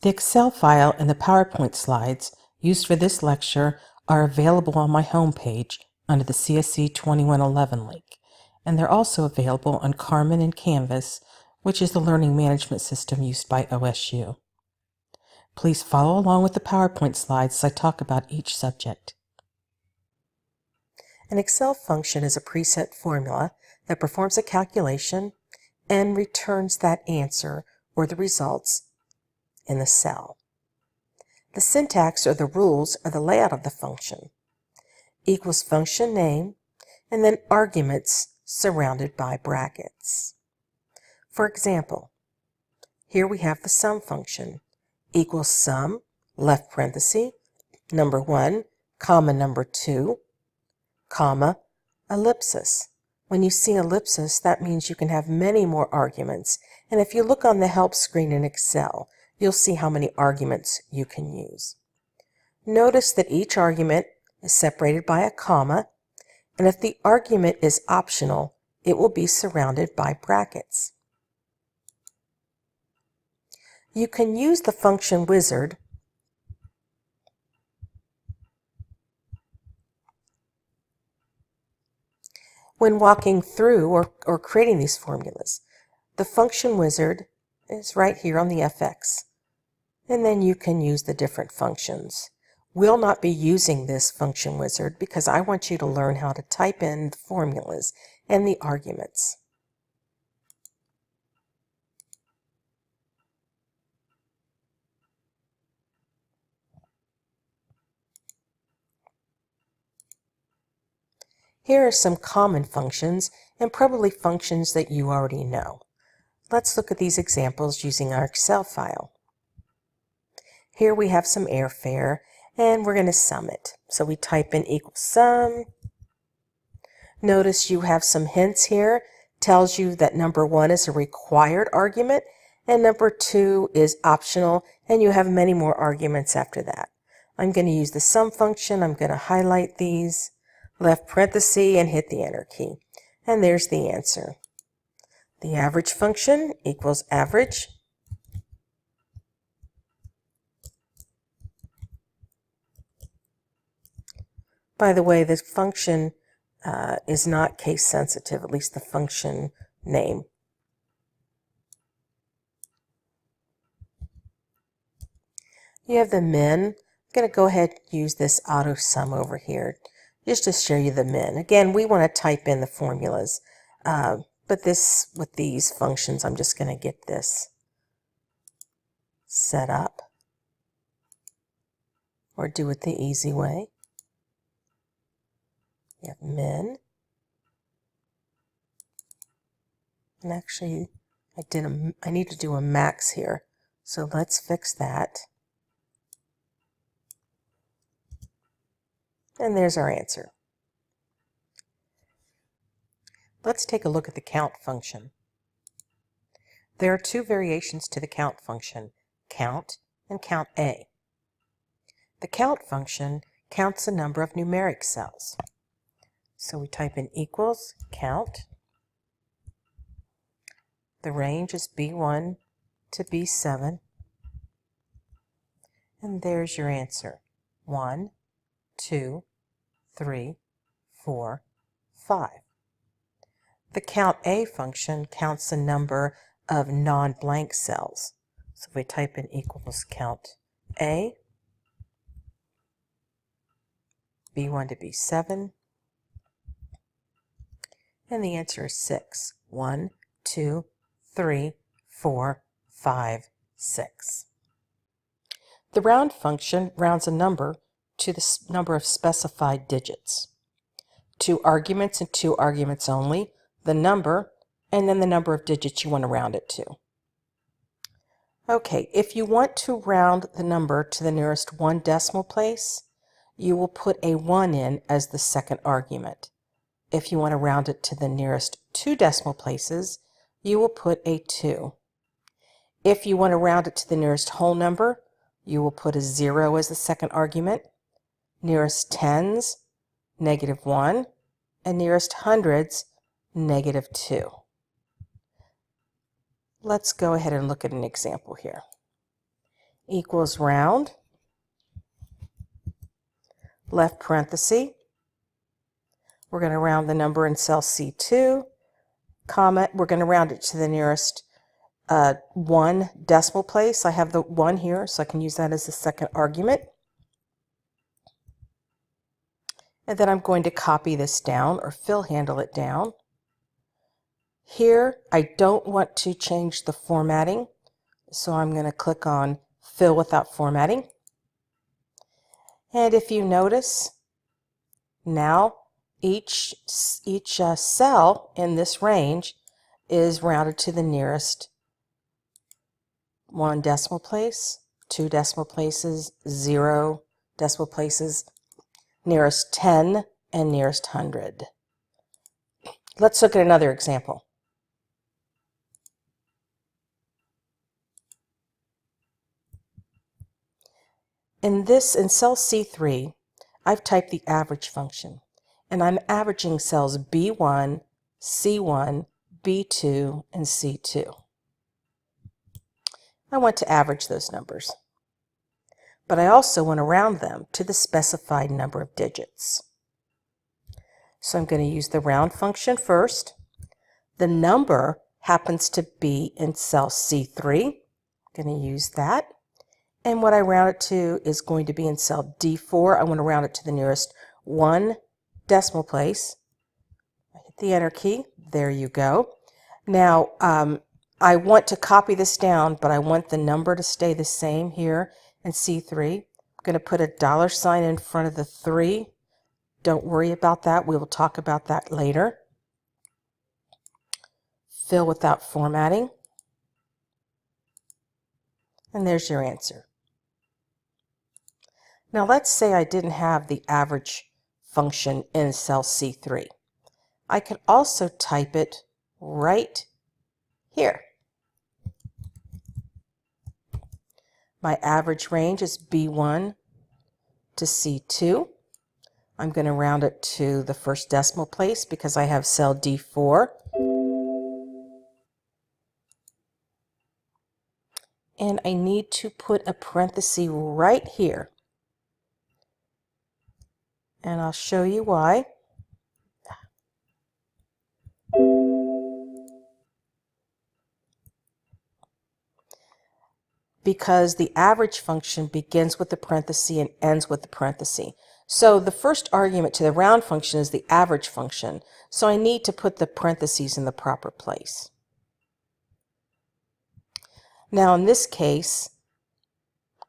The Excel file and the PowerPoint slides used for this lecture are available on my homepage under the CSE 2111 link, and they're also available on Carmen and Canvas, which is the learning management system used by OSU. Please follow along with the PowerPoint slides as I talk about each subject. An Excel function is a preset formula that performs a calculation and returns that answer or the results in the cell. The syntax or the rules are the layout of the function. Equals function name, and then arguments surrounded by brackets. For example, here we have the sum function. Equals sum, left parenthesis, number 1, comma number 2, comma, ellipsis. When you see ellipsis, that means you can have many more arguments. And if you look on the help screen in Excel, you'll see how many arguments you can use. Notice that each argument is separated by a comma, and if the argument is optional, it will be surrounded by brackets. You can use the function wizard when walking through or creating these formulas. The function wizard is right here on the FX, and then you can use the different functions. We'll not be using this function wizard because I want you to learn how to type in the formulas and the arguments. Here are some common functions and probably functions that you already know. Let's look at these examples using our Excel file. Here we have some airfare, and we're going to sum it. So we type in equals sum. Notice you have some hints here. Tells you that number 1 is a required argument, and number 2 is optional, and you have many more arguments after that. I'm going to use the sum function. I'm going to highlight these, left parenthesis, and hit the enter key. And there's the answer. The average function equals average. By the way, this function is not case sensitive, at least the function name. You have the min. I'm going to go ahead and use this auto sum over here just to show you the min. Again, we want to type in the formulas, but with these functions, I'm just going to get this set up or do it the easy way. You have min. And actually, I need to do a max here. So let's fix that. And there's our answer. Let's take a look at the count function. There are two variations to the count function, count and count A. The count function counts the number of numeric cells. So we type in equals count. The range is B1 to B7. And there's your answer. 1, 2, 3, 4, 5. The count A function counts the number of non-blank cells. So if we type in equals count A, B1 to B7, and the answer is 6. 1, 2, 3, 4, 5, 6. The round function rounds a number to the number of specified digits. 2 arguments and 2 arguments only, the number, and then the number of digits you want to round it to. Okay, if you want to round the number to the nearest 1 decimal place, you will put a 1 in as the second argument. If you want to round it to the nearest 2 decimal places, you will put a 2. If you want to round it to the nearest whole number, you will put a 0 as the second argument. Nearest tens, -1, and nearest hundreds, -2. Let's go ahead and look at an example here. equals round, left parenthesis. We're going to round the number in cell C2, comma, we're going to round it to the nearest 1 decimal place. I have the 1 here, so I can use that as the second argument. And then I'm going to copy this down, or fill handle it down. Here, I don't want to change the formatting, so I'm going to click on Fill Without Formatting. And if you notice, now each cell in this range is rounded to the nearest 1 decimal place, 2 decimal places, 0 decimal places, nearest 10, and nearest 100. Let's look at another example. In cell C3, I've typed the average function, and I'm averaging cells B1, C1, B2, and C2. I want to average those numbers, but I also want to round them to the specified number of digits. So I'm going to use the round function first. The number happens to be in cell C3. I'm going to use that. And what I round it to is going to be in cell D4. I want to round it to the nearest 1 decimal place. I hit the enter key. There you go. Now, I want to copy this down, but I want the number to stay the same here in C3. I'm going to put a $sign in front of the 3. Don't worry about that. We will talk about that later. Fill without formatting. And there's your answer. Now let's say I didn't have the average function in cell C3. I could also type it right here. My average range is B1 to C2. I'm going to round it to the first decimal place because I have cell D4. And I need to put a parenthesis right here. And I'll show you why. Because the average function begins with the parenthesis and ends with the parenthesis. So the first argument to the round function is the average function. So I need to put the parentheses in the proper place. Now in this case,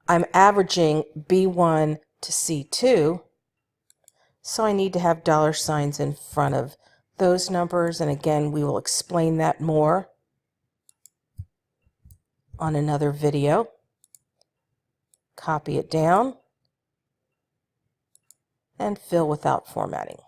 I'm averaging B1 to C2. So I need to have $signs in front of those numbers, and again, we will explain that more on another video. Copy it down and fill without formatting.